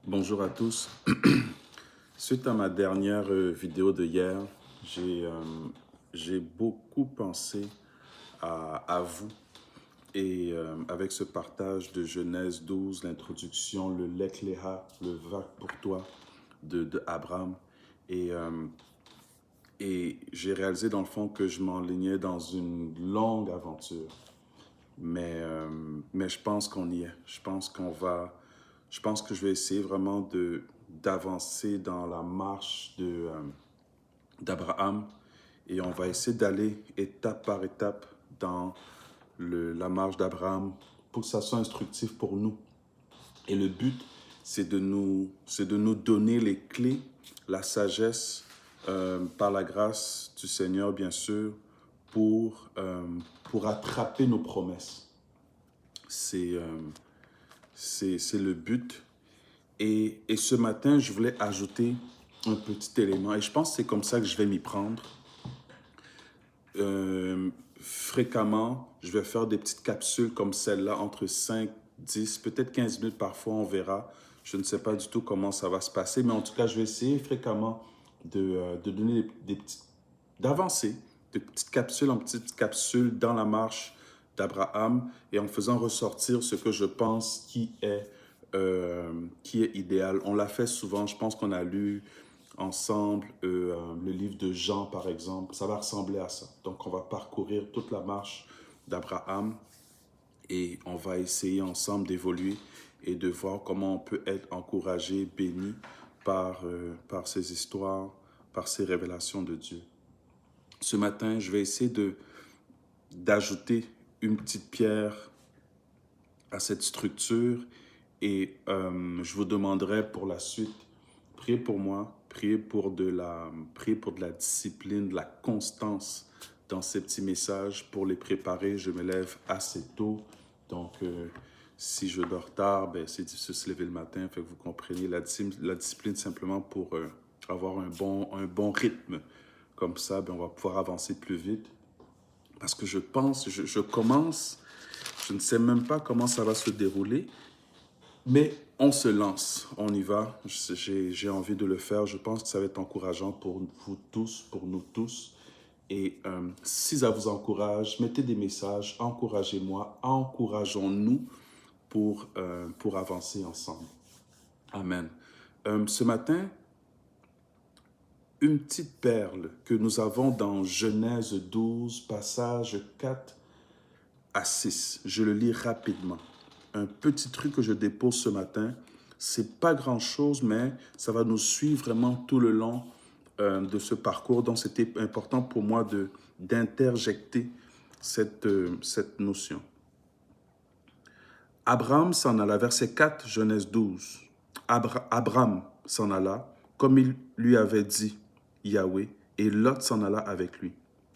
Bonjour à tous. Suite à ma dernière vidéo de hier, j'ai j'ai beaucoup pensé à vous et avec ce partage de Genèse 12, l'introduction, le Lekleha, le va pour toi de Abraham. Et, euh, et j'ai réalisé dans le fond que je m'enlignais dans une longue aventure. Mais je pense qu'on y est. Je pense que je vais essayer vraiment d'avancer dans la marche d'Abraham et on va essayer d'aller étape par étape dans la marche d'Abraham pour que ça soit instructif pour nous. Et le but, c'est de nous donner les clés, la sagesse, par la grâce du Seigneur, bien sûr, pour attraper nos promesses. C'est c'est le but. Et ce matin, je voulais ajouter un petit élément. Et je pense que c'est comme ça que je vais m'y prendre. Fréquemment, je vais faire des petites capsules comme celle-là, entre 5, 10, peut-être 15 minutes parfois, on verra. Je ne sais pas du tout comment ça va se passer, mais en tout cas, je vais essayer fréquemment de donner des petites, d'avancer, de petites capsules en petites capsules dans la marche d'Abraham et en faisant ressortir ce que je pense qui est idéal. On l'a fait souvent, je pense qu'on a lu ensemble le livre de Jean, par exemple. Ça va ressembler à ça. Donc, on va parcourir toute la marche d'Abraham et on va essayer ensemble d'évoluer et de voir comment on peut être encouragé, béni par ces histoires, par ces révélations de Dieu. Ce matin, je vais essayer d'ajouter une petite pierre à cette structure et je vous demanderai pour la suite, priez pour moi, priez pour de la discipline, de la constance dans ces petits messages. Pour les préparer, je me lève assez tôt. Donc, si je dors tard, ben, c'est difficile de se lever le matin. Fait que vous comprenez la discipline simplement pour avoir un bon rythme. Comme ça, ben, on va pouvoir avancer plus vite. Parce que je commence, je ne sais même pas comment ça va se dérouler, mais on se lance, on y va. J'ai envie de le faire. Je pense que ça va être encourageant pour vous tous, pour nous tous. Et si ça vous encourage, mettez des messages, encouragez-moi, encourageons-nous pour avancer ensemble. Amen. Ce matin, une petite perle que nous avons dans Genèse 12, passages 4 à 6. Je le lis rapidement. Un petit truc que je dépose ce matin, c'est pas grand-chose, mais ça va nous suivre vraiment tout le long de ce parcours. Donc, c'était important pour moi d'interjecter cette notion. Abraham s'en alla, verset 4, Genèse 12. Abraham s'en alla, comme il lui avait dit Yahweh, et Lot s'en alla avec lui.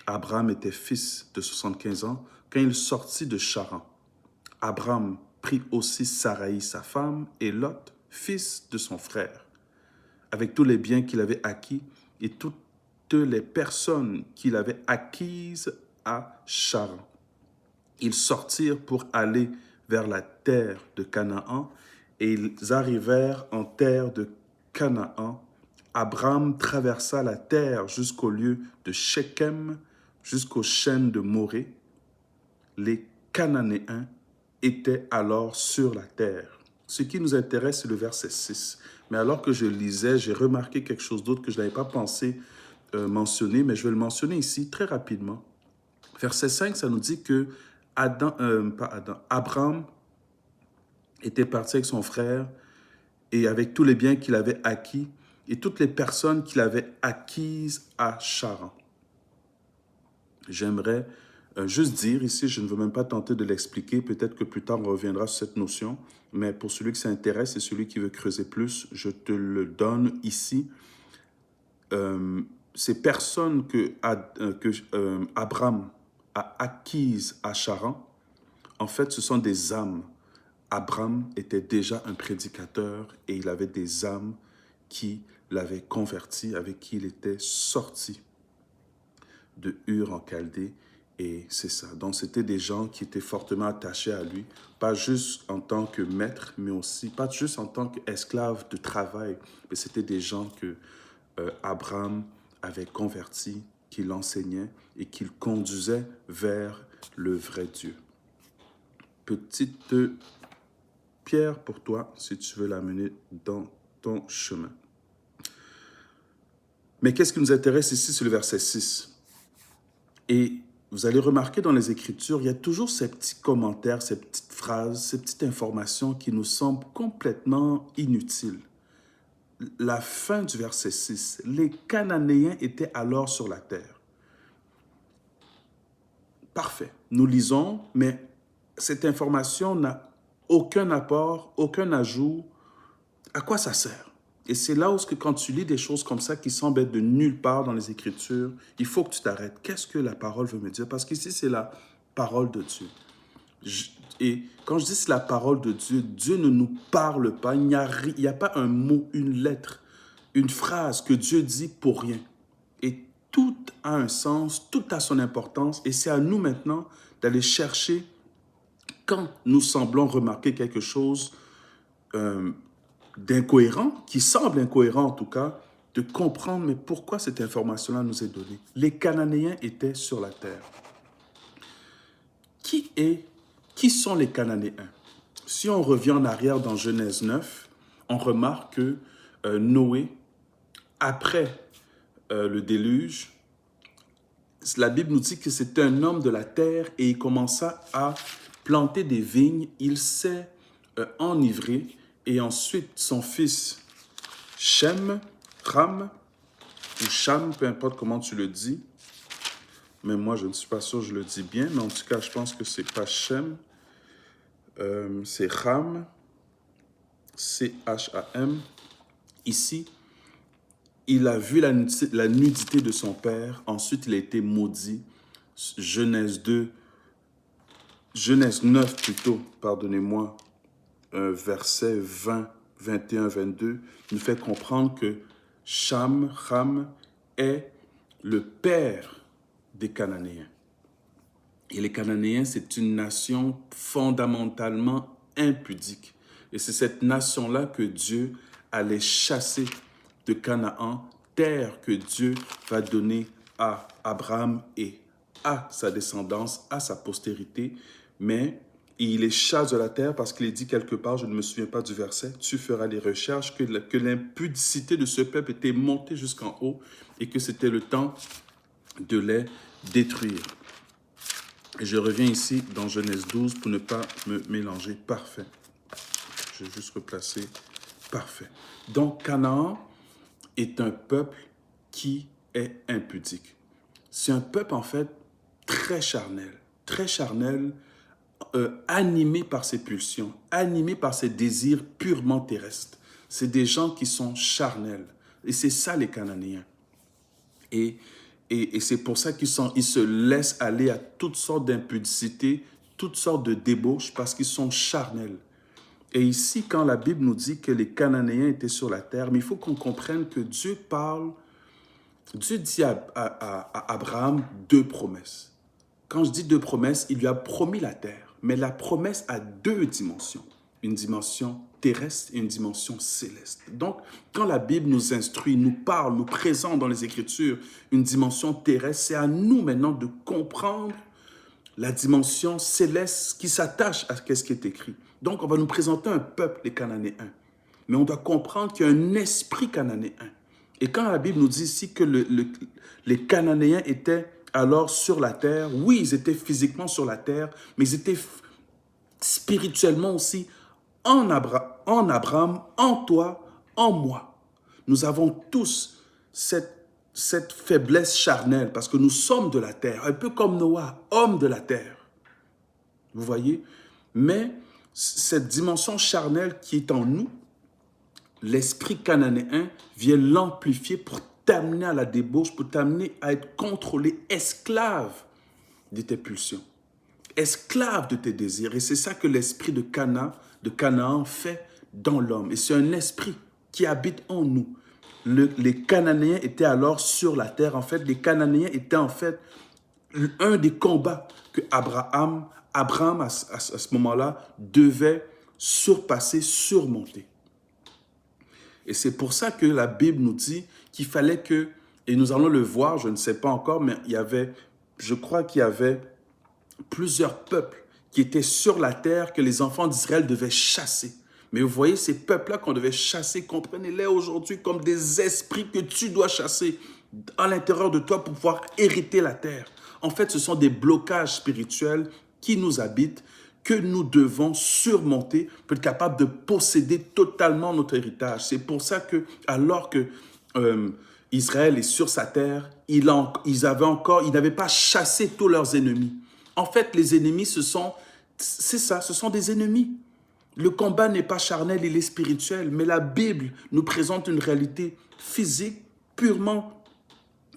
Abraham était fils de 75 ans quand il sortit de Charan. Abraham prit aussi Saraï, sa femme, et Lot, fils de son frère, avec tous les biens qu'il avait acquis et toutes les personnes qu'il avait acquises à Charan. Ils sortirent pour aller vers la terre de Canaan et ils arrivèrent en terre de Canaan. Abraham traversa la terre jusqu'au lieu de Shechem, jusqu'aux chênes de Morée. Les Cananéens étaient alors sur la terre. Ce qui nous intéresse, c'est le verset 6. Mais alors que je lisais, j'ai remarqué quelque chose d'autre que je n'avais pas pensé mentionner, mais je vais le mentionner ici très rapidement. Verset 5, ça nous dit que Abraham était parti avec son frère et avec tous les biens qu'il avait acquis et toutes les personnes qu'il avait acquises à Charan. J'aimerais juste dire ici, je ne veux même pas tenter de l'expliquer, peut-être que plus tard on reviendra sur cette notion, mais pour celui qui s'intéresse et celui qui veut creuser plus, je te le donne ici. Ces personnes que Abraham a acquises à Charan, en fait, ce sont des âmes. Abraham était déjà un prédicateur et il avait des âmes qui l'avaient converti, avec qui il était sorti de Ur en Chaldée Et c'est ça. Donc, c'était des gens qui étaient fortement attachés à lui, pas juste en tant que maître, mais aussi, pas juste en tant qu'esclave de travail, mais c'était des gens que Abraham avait convertis, qu'il enseignait et qu'il conduisait vers le vrai Dieu. Petite pierre pour toi, si tu veux l'amener dans ton chemin. Mais qu'est-ce qui nous intéresse ici, c'est le verset 6. Et vous allez remarquer dans les Écritures, il y a toujours ces petits commentaires, ces petites phrases, ces petites informations qui nous semblent complètement inutiles. La fin du verset 6, les Cananéens étaient alors sur la terre. Parfait. Nous lisons, mais cette information n'a aucun apport, aucun ajout. À quoi ça sert? Et c'est là où quand tu lis des choses comme ça qui semblent être de nulle part dans les Écritures, il faut que tu t'arrêtes. Qu'est-ce que la parole veut me dire? Parce qu'ici, c'est la parole de Dieu. Et quand je dis c'est la parole de Dieu, Dieu ne nous parle pas. Il n'y a pas un mot, une lettre, une phrase que Dieu dit pour rien. Et tout a un sens, tout a son importance. Et c'est à nous maintenant d'aller chercher, quand nous semblons remarquer quelque chose d'incohérent, qui semble incohérent en tout cas, de comprendre, mais pourquoi cette information-là nous est donnée. Les Cananéens étaient sur la terre. Qui sont les Cananéens? Si on revient en arrière dans Genèse 9, on remarque que Noé, après le déluge, la Bible nous dit que c'était un homme de la terre et il commença à planter des vignes. Il s'est enivré et ensuite son fils Shem, Ram ou Cham, peu importe comment tu le dis, mais moi je ne suis pas sûr que je le dis bien, mais en tout cas je pense que c'est pas Shem, c'est Ram, C-H-A-M. Ici, il a vu la nudité de son père, ensuite il a été maudit. Genèse 9 plutôt, pardonnez-moi, verset 20, 21, 22, nous fait comprendre que Cham, Ram, est le père des Cananéens. Et les Cananéens, c'est une nation fondamentalement impudique. Et c'est cette nation-là que Dieu allait chasser de Canaan, terre que Dieu va donner à Abraham et à sa descendance, à sa postérité. Mais il les chasse de la terre parce qu'il est dit quelque part, je ne me souviens pas du verset, tu feras les recherches, que l'impudicité de ce peuple était montée jusqu'en haut et que c'était le temps de les détruire. Et je reviens ici dans Genèse 12 pour ne pas me mélanger. Parfait. Je vais juste replacer. Parfait. Donc, Canaan est un peuple qui est impudique. C'est un peuple, en fait, très charnel, animé par ses pulsions, animé par ses désirs purement terrestres. C'est des gens qui sont charnels. Et c'est ça, les Cananéens. Et c'est pour ça qu'ils se laissent aller à toutes sortes d'impudicités, toutes sortes de débauches, parce qu'ils sont charnels. Et ici, quand la Bible nous dit que les Cananéens étaient sur la terre, mais il faut qu'on comprenne que Dieu dit à Abraham deux promesses. Quand je dis deux promesses, il lui a promis la terre, mais la promesse a deux dimensions. Une dimension terrestre et une dimension céleste. Donc, quand la Bible nous instruit, nous parle, nous présente dans les Écritures une dimension terrestre, c'est à nous maintenant de comprendre la dimension céleste qui s'attache à ce qui est écrit. Donc, on va nous présenter un peuple, les Cananéens. Mais on doit comprendre qu'il y a un esprit cananéen. Et quand la Bible nous dit ici que les Cananéens étaient alors sur la terre, oui, ils étaient physiquement sur la terre, mais ils étaient spirituellement aussi en Abraham, en toi, en moi. Nous avons tous cette faiblesse charnelle parce que nous sommes de la terre, un peu comme Noah, homme de la terre. Vous voyez? Mais cette dimension charnelle qui est en nous, l'esprit cananéen vient l'amplifier pour t'amener à la débauche, pour t'amener à être contrôlé, esclave de tes pulsions, esclave de tes désirs. Et c'est ça que l'esprit de Canaan fait dans l'homme. Et c'est un esprit qui habite en nous. Les Cananéens étaient alors sur la terre. En fait, les Cananéens étaient en fait un des combats que Abraham à ce moment-là, devait surmonter. Et c'est pour ça que la Bible nous dit qu'il fallait que, et nous allons le voir, je ne sais pas encore, mais je crois qu'il y avait plusieurs peuples qui étaient sur la terre que les enfants d'Israël devaient chasser. Mais vous voyez, ces peuples-là qu'on devait chasser, comprenez-les aujourd'hui comme des esprits que tu dois chasser à l'intérieur de toi pour pouvoir hériter la terre. En fait, ce sont des blocages spirituels qui nous habitent, que nous devons surmonter pour être capables de posséder totalement notre héritage. C'est pour ça que, alors que Israël est sur sa terre, ils n'avaient pas chassé tous leurs ennemis. En fait, les ennemis, c'est ça, ce sont des ennemis. Le combat n'est pas charnel, il est spirituel, mais la Bible nous présente une réalité physique, purement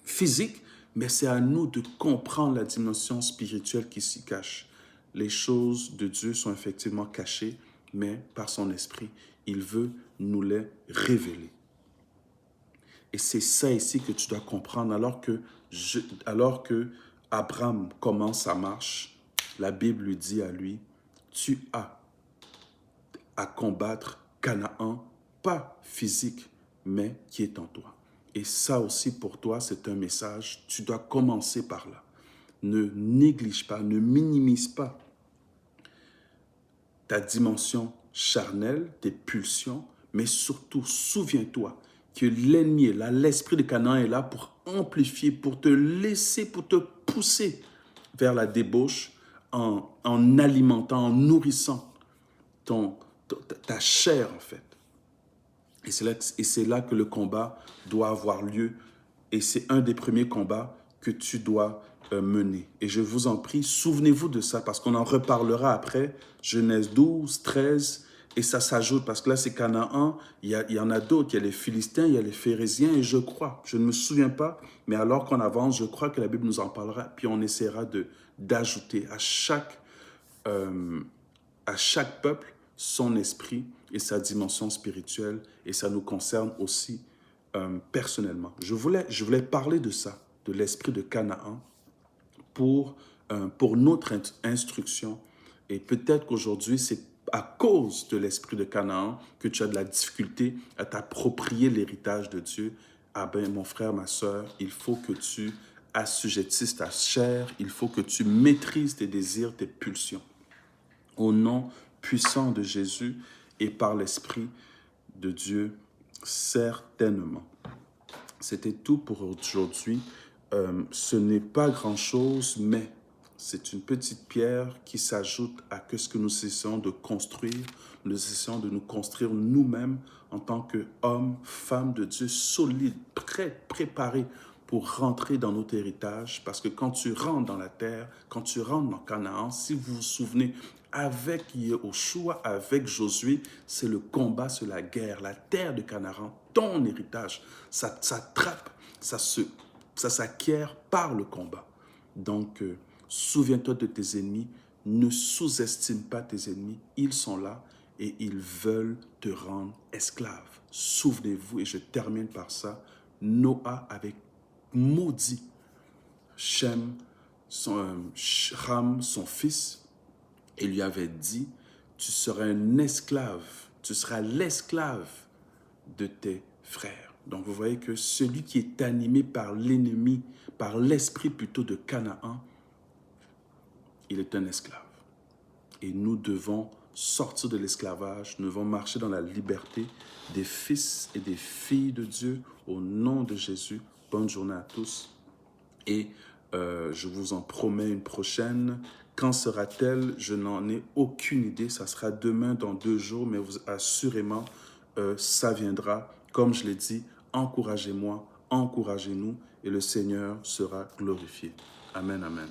physique, mais c'est à nous de comprendre la dimension spirituelle qui s'y cache. Les choses de Dieu sont effectivement cachées, mais par son esprit, il veut nous les révéler. Et c'est ça ici que tu dois comprendre. Alors que Abraham commence sa marche, la Bible lui dit à lui, tu as à combattre Canaan, pas physique, mais qui est en toi. Et ça aussi pour toi, c'est un message. Tu dois commencer par là. Ne néglige pas, ne minimise pas ta dimension charnelle, tes pulsions, mais surtout, souviens-toi que l'ennemi est là, l'esprit de Canaan est là pour amplifier, pour te laisser, pour te pousser vers la débauche en alimentant, en nourrissant ta chair, en fait. Et c'est là que le combat doit avoir lieu. Et c'est un des premiers combats que tu dois mener. Et je vous en prie, souvenez-vous de ça, parce qu'on en reparlera après. Genèse 12, 13, et ça s'ajoute, parce que là, c'est Canaan. Il y en a d'autres. Il y a les Philistins, il y a les Phérésiens, et je ne me souviens pas, mais alors qu'on avance, je crois que la Bible nous en parlera, puis on essaiera d'ajouter à chaque peuple son esprit et sa dimension spirituelle, et ça nous concerne aussi personnellement. Je voulais parler de ça, de l'esprit de Canaan, pour notre instruction. Et peut-être qu'aujourd'hui, c'est à cause de l'esprit de Canaan que tu as de la difficulté à t'approprier l'héritage de Dieu. Ah ben, mon frère, ma sœur, il faut que tu assujettisses ta chair, il faut que tu maîtrises tes désirs, tes pulsions. Au nom puissant de Jésus et par l'Esprit de Dieu, certainement. C'était tout pour aujourd'hui. Ce n'est pas grand-chose, mais c'est une petite pierre qui s'ajoute à ce que nous essayons de construire. Nous essayons de nous construire nous-mêmes en tant qu'hommes, femmes de Dieu, solides, prêts, préparés pour rentrer dans notre héritage. Parce que quand tu rentres dans la terre, quand tu rentres dans Canaan, si vous vous souvenez, avec Yehoshua, avec Josué, c'est le combat, c'est la guerre. La terre de Canaan, ton héritage, ça s'attrape, ça s'acquiert par le combat. Donc, souviens-toi de tes ennemis, ne sous-estime pas tes ennemis, ils sont là et ils veulent te rendre esclave. Souvenez-vous, et je termine par ça, Noah avait maudit Shem, Ram, son fils, et lui avait dit, tu seras un esclave, tu seras l'esclave de tes frères. Donc vous voyez que celui qui est animé par l'ennemi, par l'esprit plutôt de Canaan, il est un esclave. Et nous devons sortir de l'esclavage, nous devons marcher dans la liberté des fils et des filles de Dieu au nom de Jésus. Bonne journée à tous et je vous en promets une prochaine. Quand sera-t-elle? Je n'en ai aucune idée. Ça sera demain, dans 2 jours, mais assurément, ça viendra. Comme je l'ai dit, encouragez-moi, encouragez-nous et le Seigneur sera glorifié. Amen, amen.